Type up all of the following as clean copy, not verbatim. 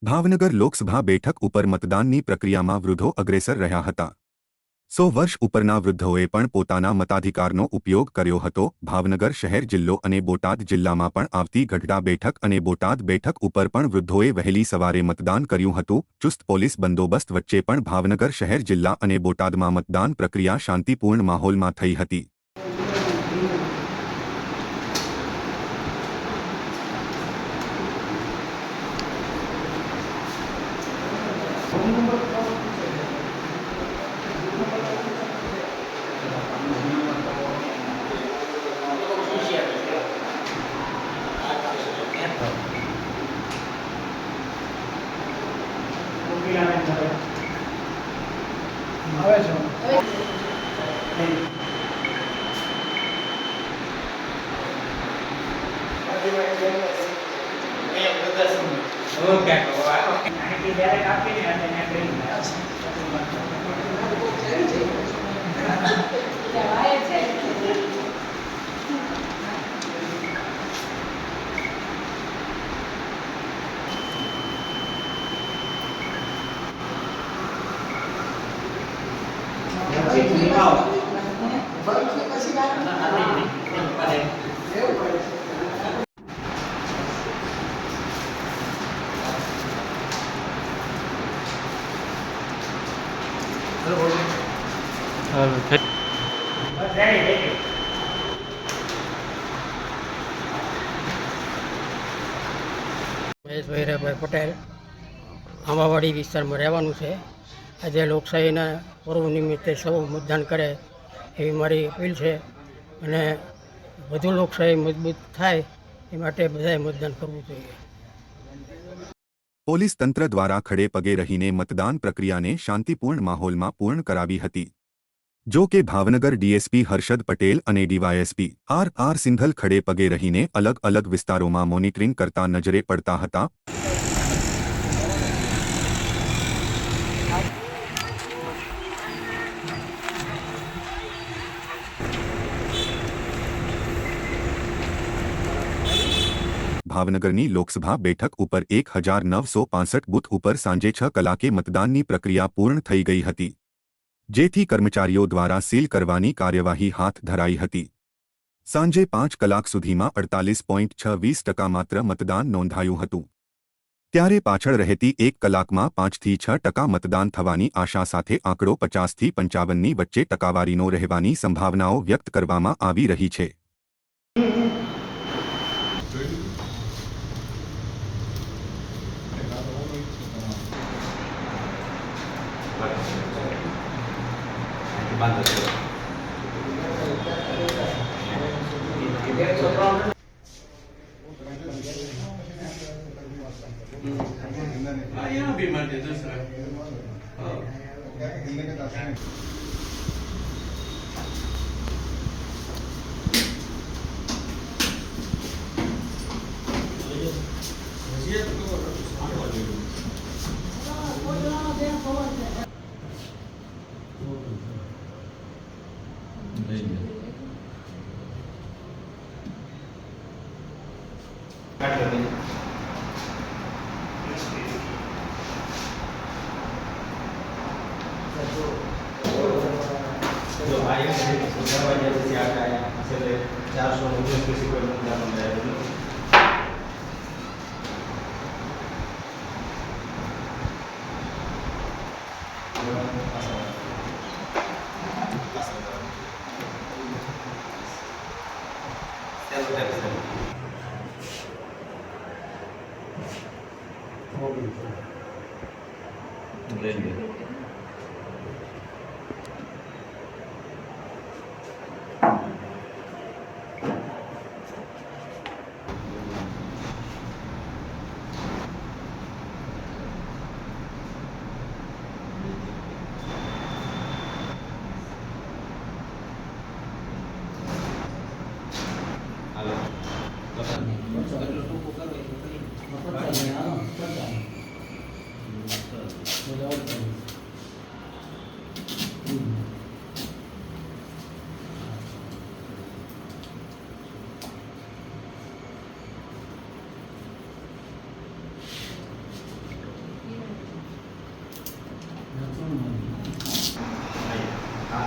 ભાવનગર લોકસભા બેઠક ઉપર મતદાનની પ્રક્રિયામાં વૃદ્ધો અગ્રેસર રહ્યા હતા। 100 વર્ષ ઉપરના વૃદ્ધોએ પણ પોતાના મતાધિકારનો ઉપયોગ કર્યો હતો। ભાવનગર શહેર જિલ્લો અને બોટાદ જિલ્લામાં પણ આવતી ગઢડા બેઠક અને બોટાદ બેઠક ઉપર પણ વૃદ્ધોએ વહેલી સવારે મતદાન કર્યું હતું। ચુસ્ત પોલીસ બંદોબસ્ત વચ્ચે પણ ભાવનગર શહેર જિલ્લા અને બોટાદમાં મતદાન પ્રક્રિયા શાંતિપૂર્ણ માહોલમાં થઈ હતી। મહેશભાઈ હીરાભાઈ પટેલ આંબાવાડી વિસ્તારમાં રહેવાનું છે। આજે લોકશાહીના પર્વ નિમિત્તે સૌ મતદાન કરે એવી મારી અપીલ છે અને વધુ લોકશાહી મજબૂત થાય એ માટે બધાએ મતદાન કરવું જોઈએ। પોલીસ તંત્ર દ્વારા ખડે પગે રહીને મતદાન પ્રક્રિયાને શાંતિપૂર્ણ માહોલમાં પૂર્ણ કરાવી હતી। જો કે ભાવનગર ડીએસપી હર્ષદ પટેલ અને ડીવાયએસપી આર સિંઘલ ખડે પગે રહીને અલગ અલગ વિસ્તારોમાં મોનિટરિંગ કરતા નજરે પડતા હતા। ભાવનગરની લોકસભા બેઠક ઉપર 1965 બૂથ ઉપર સાંજે 6 કલાકે મતદાનની પ્રક્રિયા પૂર્ણ થઈ ગઈ હતી, જેથી કર્મચારીઓ દ્વારા સીલ કરવાની કાર્યવાહી હાથ ધરાઈ હતી। સાંજે 5 કલાક સુધીમાં 48.26% માત્ર મતદાન નોંધાયું હતું, ત્યારે પાછળ રહેતી 1 કલાકમાં 5 થી 6% મતદાન થવાની આશા સાથે આંકડો 50 થી 55ની વચ્ચે ટકાવારીનો રહેવાની સંભાવનાઓ વ્યક્ત કરવામાં આવી રહી છે।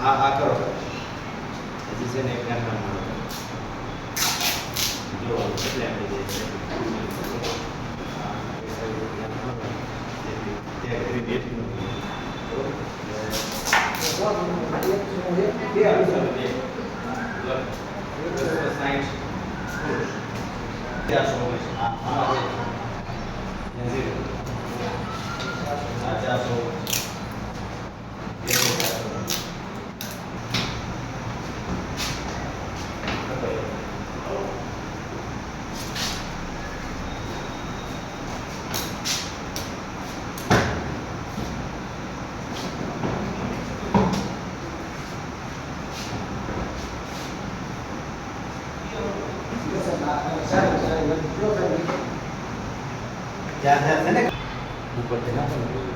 આ કરો હજી છે ને એક નાના મારો જો એટલે આપી દે છે ઉપરથી નાખો ને